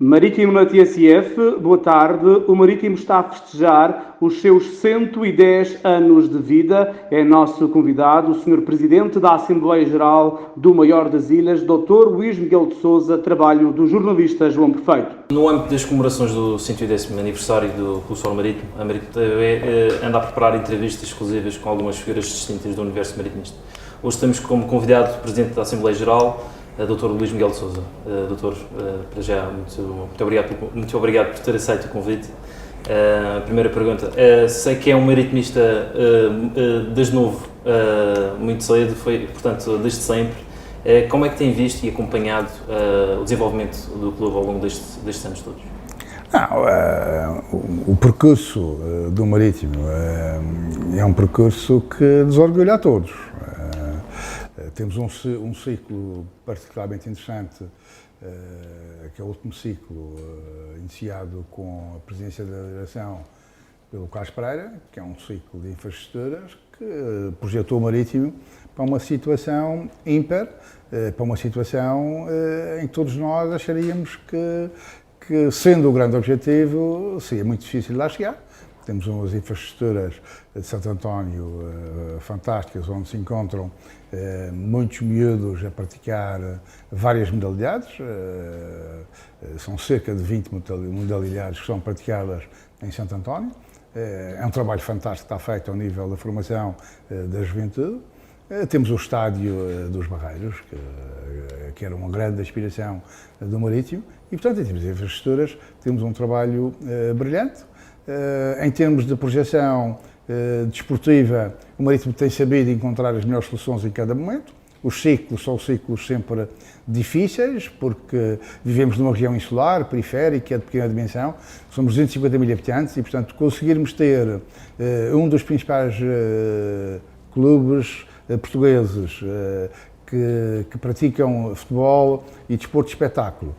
Marítimo na TSF, boa tarde. O Marítimo está a festejar os seus 110 anos de vida. É nosso convidado o Sr. Presidente da Assembleia Geral do Maior das Ilhas, Dr. Luís Miguel de Sousa, trabalho do jornalista João Perfeito. No âmbito das comemorações do 110º aniversário do Clube Sport Marítimo, a Marítimo TV anda a preparar entrevistas exclusivas com algumas figuras distintas do universo maritimista. Hoje temos como convidado o Presidente da Assembleia Geral, Dr. Luís Miguel de Sousa. Doutor, para já, muito obrigado por ter aceito o convite. Primeira pergunta, sei que é um maritimista desde novo, muito cedo, portanto, desde sempre. Como é que tem visto e acompanhado o desenvolvimento do clube ao longo destes anos todos? O percurso do Marítimo é um percurso que nos orgulha a todos. Temos um ciclo particularmente interessante, que é o último ciclo, iniciado com a presidência da direção pelo Carlos Pereira, que é um ciclo de infraestruturas que projetou o Marítimo para uma situação ímpar, para uma situação em que todos nós acharíamos que sendo o grande objetivo, seria muito difícil lá chegar. Temos umas infraestruturas de Santo António fantásticas, onde se encontram muitos miúdos a praticar várias modalidades. São cerca de 20 modalidades que são praticadas em Santo António. É um trabalho fantástico que está feito ao nível da formação da juventude. Temos o estádio dos Barreiros, que era uma grande aspiração do Marítimo, e, portanto, em termos de infraestruturas, temos um trabalho brilhante. Em termos de projeção desportiva, o Marítimo tem sabido encontrar as melhores soluções em cada momento. Os ciclos são ciclos sempre difíceis, porque vivemos numa região insular, periférica, de pequena dimensão. Somos 250 mil habitantes e, portanto, conseguirmos ter um dos principais clubes portugueses que praticam futebol e desporto de espetáculo.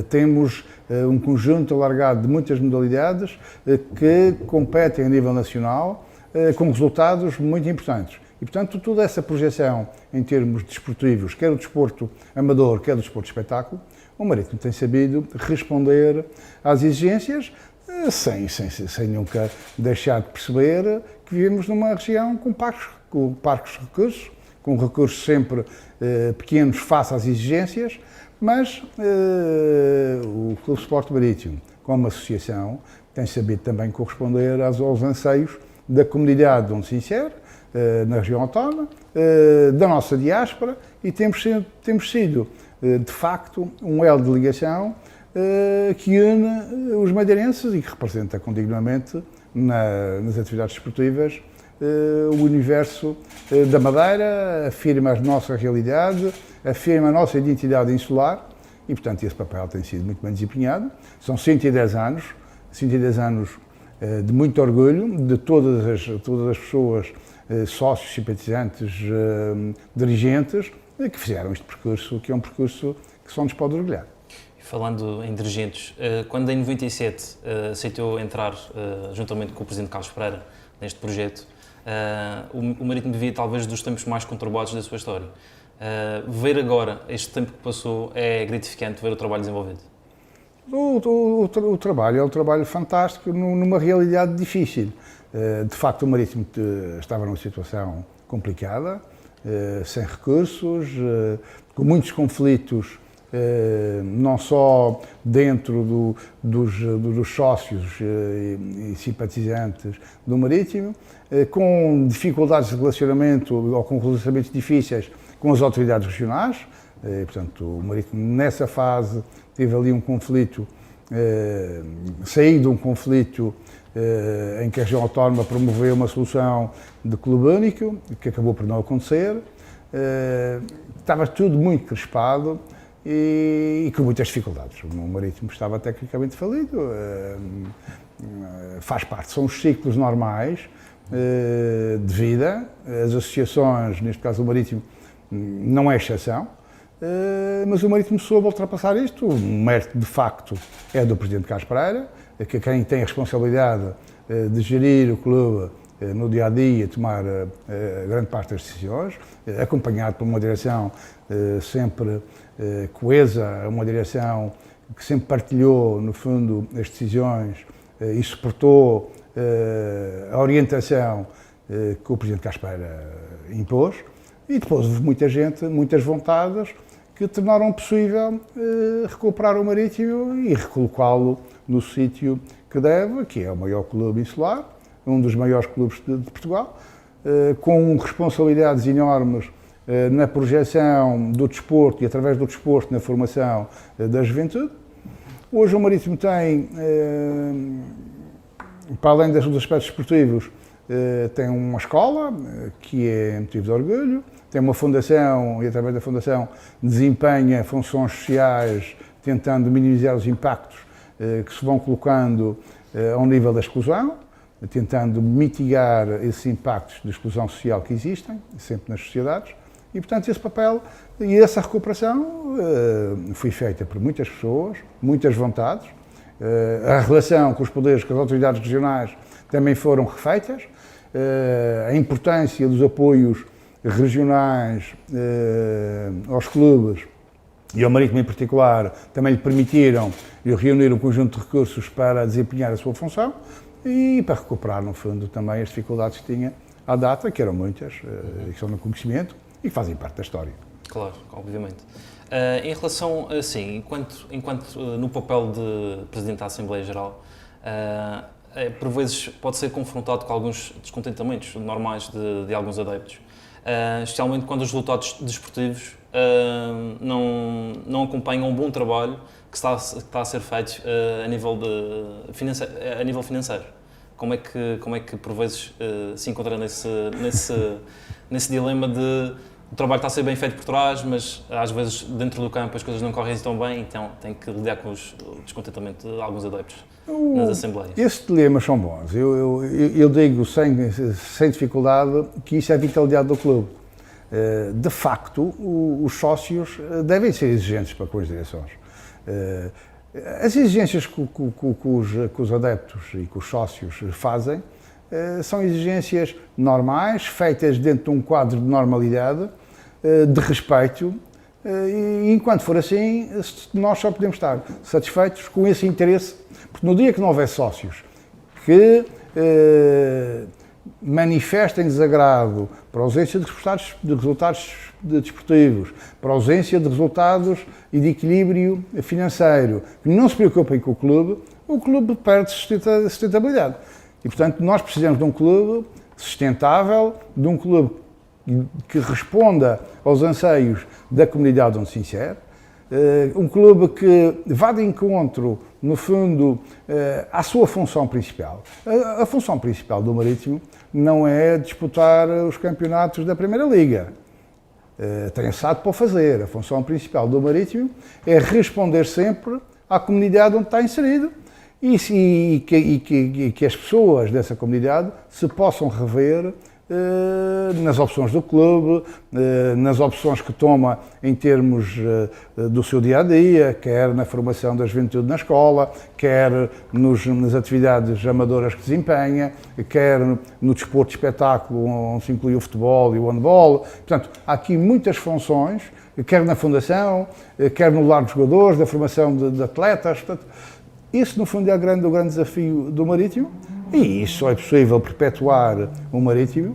Temos um conjunto alargado de muitas modalidades que competem a nível nacional com resultados muito importantes. E, portanto, toda essa projeção em termos desportivos, quer o desporto amador, quer o desporto de espetáculo, o Marítimo tem sabido responder às exigências sem nunca deixar de perceber que vivemos numa região com parcos recursos, com recursos sempre pequenos face às exigências, mas o Clube Sport Marítimo, como associação, tem sabido também corresponder aos anseios da comunidade onde se insere, na região autónoma, da nossa diáspora, e temos sido, de facto, um elo de ligação que une os madeirenses e que representa continuamente nas atividades desportivas o universo da Madeira, afirma a nossa realidade, afirma a nossa identidade insular e, portanto, esse papel tem sido muito bem desempenhado. São 110 anos de muito orgulho de todas as pessoas, sócios, simpatizantes, dirigentes, que fizeram este percurso, que é um percurso que só nos pode orgulhar. Falando em dirigentes, quando em 97 aceitou entrar, juntamente com o Presidente Carlos Pereira, neste projeto, o Marítimo vivia talvez dos tempos mais conturbados da sua história. Ver agora este tempo que passou é gratificante ver o trabalho desenvolvido? O trabalho é um trabalho fantástico numa realidade difícil. De facto, o Marítimo estava numa situação complicada, sem recursos, com muitos conflitos, não só dentro dos sócios e simpatizantes do Marítimo, com dificuldades de relacionamento ou com relacionamentos difíceis com as autoridades regionais. Portanto, o Marítimo, nessa fase, teve ali um conflito, saiu de um conflito em que a região autónoma promoveu uma solução de clube único, que acabou por não acontecer. Estava tudo muito crispado e com muitas dificuldades. O Marítimo estava tecnicamente falido, faz parte, são os ciclos normais de vida. As associações, neste caso o Marítimo, não é exceção, mas o Marítimo soube ultrapassar isto. O mérito, de facto, é do Presidente Carlos Pereira, que quem tem a responsabilidade de gerir o clube no dia-a-dia, tomar grande parte das decisões, acompanhado por uma direção sempre coesa, uma direção que sempre partilhou, no fundo, as decisões e suportou a orientação que o Presidente Caspeira impôs. E depois houve muita gente, muitas vontades, que tornaram possível recuperar o Marítimo e recolocá-lo no sítio que deve, que é o maior clube insular, um dos maiores clubes de Portugal, com responsabilidades enormes na projeção do desporto e, através do desporto, na formação da juventude. Hoje o Marítimo tem, para além dos aspectos esportivos, tem uma escola, que é motivo de orgulho, tem uma fundação e, através da fundação, desempenha funções sociais, tentando minimizar os impactos que se vão colocando ao nível da exclusão, tentando mitigar esses impactos de exclusão social que existem, sempre nas sociedades. E, portanto, esse papel e essa recuperação foi feita por muitas pessoas, muitas vontades. A relação com os poderes, com as autoridades regionais, também foram refeitas. A importância dos apoios regionais aos clubes e ao Marítimo em particular também lhe permitiram reunir um conjunto de recursos para desempenhar a sua função e para recuperar, no fundo, também as dificuldades que tinha à data, que eram muitas, que são no conhecimento e que fazem parte da história. Claro, obviamente. Em relação, assim, enquanto no papel de Presidente da Assembleia Geral, por vezes pode ser confrontado com alguns descontentamentos normais de alguns adeptos, especialmente quando os resultados desportivos não acompanham um bom trabalho que está a ser feito a nível financeiro. Como é que por vezes se encontra nesse dilema de o trabalho está a ser bem feito por trás, mas às vezes dentro do campo as coisas não correm tão bem, então tem que lidar com o descontentamento de alguns adeptos nas assembleias. Esses dilemas são bons. Eu digo sem dificuldade que isso é a vitalidade do clube. De facto, os sócios devem ser exigentes para com as direções. As exigências que os adeptos e que os sócios fazem são exigências normais, feitas dentro de um quadro de normalidade, de respeito, e enquanto for assim, nós só podemos estar satisfeitos com esse interesse, porque no dia que não houver sócios que manifestem desagrado para a ausência de resultados desportivos, para a ausência de resultados e de equilíbrio financeiro, que não se preocupem com o clube perde sustentabilidade. E, portanto, nós precisamos de um clube sustentável, de um clube que responda aos anseios da comunidade onde se insere, um clube que vá de encontro, no fundo, à sua função principal. A função principal do Marítimo não é disputar os campeonatos da Primeira Liga. Tem assado para o fazer. A função principal do Marítimo é responder sempre à comunidade onde está inserido e que as pessoas dessa comunidade se possam rever nas opções do clube, nas opções que toma em termos do seu dia-a-dia, quer na formação da juventude na escola, quer nas atividades amadoras que desempenha, quer no desporto de espetáculo, onde se inclui o futebol e o handball. Portanto, há aqui muitas funções, quer na fundação, quer no lar dos jogadores, da formação de atletas. Portanto, isso, no fundo, é o grande desafio do Marítimo. E isso só é possível perpetuar o Marítimo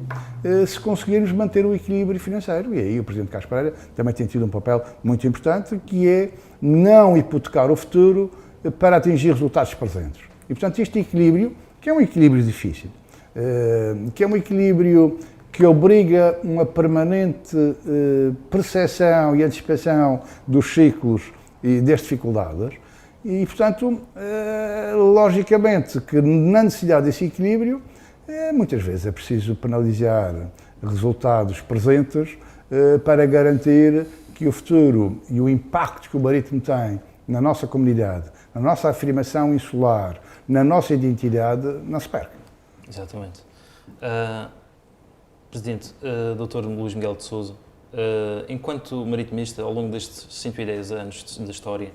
se conseguirmos manter o equilíbrio financeiro. E aí o Presidente Carlos Pereira também tem tido um papel muito importante, que é não hipotecar o futuro para atingir resultados presentes. E, portanto, este equilíbrio, que é um equilíbrio difícil, que é um equilíbrio que obriga uma permanente percepção e antecipação dos ciclos e das dificuldades. E, portanto, logicamente que na necessidade desse equilíbrio, muitas vezes é preciso penalizar resultados presentes para garantir que o futuro e o impacto que o Marítimo tem na nossa comunidade, na nossa afirmação insular, na nossa identidade, não se perca. Exatamente. Presidente, Dr. Luís Miguel de Sousa, enquanto maritimista, ao longo destes 110 anos da história,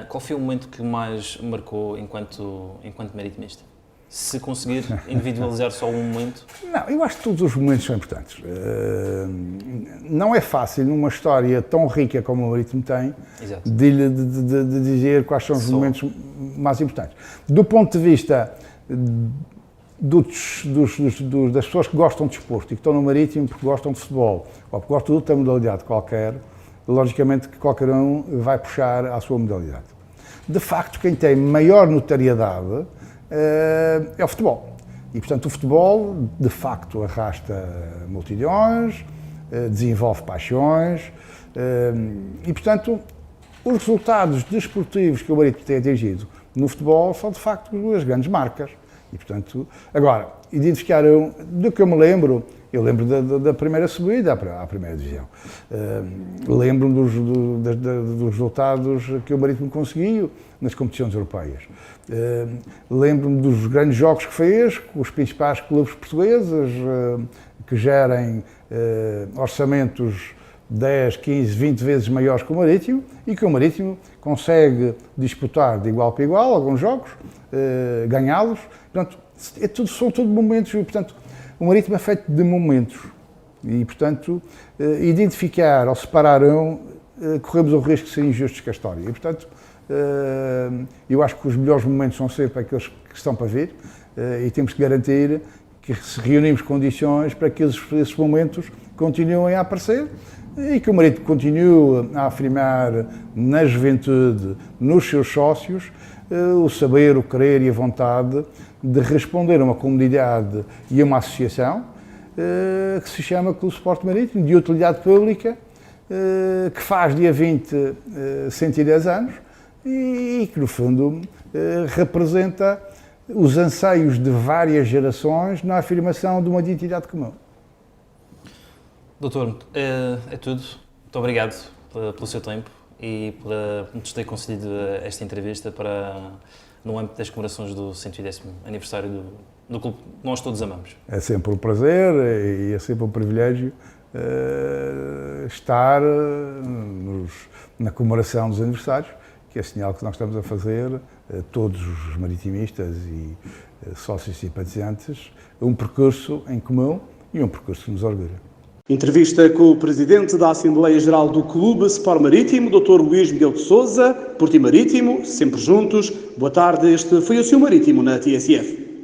qual foi o momento que mais marcou enquanto maritimista? se conseguir individualizar só um momento? Não, eu acho que todos os momentos são importantes. Não é fácil, numa história tão rica como o Marítimo tem, de dizer quais são os momentos mais importantes. Do ponto de vista das pessoas que gostam de desporto e que estão no Marítimo porque gostam de futebol ou porque gostam de outra modalidade qualquer, logicamente que qualquer um vai puxar à sua modalidade. De facto, quem tem maior notariedade é o futebol. E, portanto, o futebol, de facto, arrasta multidões, desenvolve paixões e, portanto, os resultados desportivos que o Marítimo tem atingido no futebol são, de facto, as grandes marcas. E, portanto, agora, identificaram, do que eu me lembro, eu lembro da primeira subida à primeira divisão. Lembro-me dos resultados que o Marítimo conseguiu nas competições europeias. Lembro-me dos grandes jogos que fez com os principais clubes portugueses, que gerem orçamentos 10, 15, 20 vezes maiores que o Marítimo e que o Marítimo consegue disputar de igual para igual alguns jogos, ganhá-los. Portanto, são tudo momentos, e, portanto, o Marítimo é feito de momentos e, portanto, identificar ou separar corremos o risco de ser injustos com a história. E, portanto, eu acho que os melhores momentos são sempre aqueles que estão para vir e temos que garantir que se reunimos condições para que esses momentos continuem a aparecer e que o Marítimo continue a afirmar na juventude, nos seus sócios, o saber, o querer e a vontade de responder a uma comunidade e a uma associação que se chama Clube Sport Marítimo, de utilidade pública, que faz dia 20 110 anos e que, no fundo, representa os anseios de várias gerações na afirmação de uma identidade comum. Doutor, é tudo. Muito obrigado pelo seu tempo e por nos ter concedido esta entrevista no âmbito das comemorações do 110º aniversário do clube que nós todos amamos. É sempre um prazer e é sempre um privilégio estar na comemoração dos aniversários, que é sinal que nós estamos a fazer, todos os maritimistas e sócios simpatizantes, um percurso em comum e um percurso que nos orgulha. Entrevista com o Presidente da Assembleia Geral do Clube Sport Marítimo, Dr. Luís Miguel de Sousa, Porto e Marítimo, sempre juntos. Boa tarde, este foi o seu Marítimo na TSF.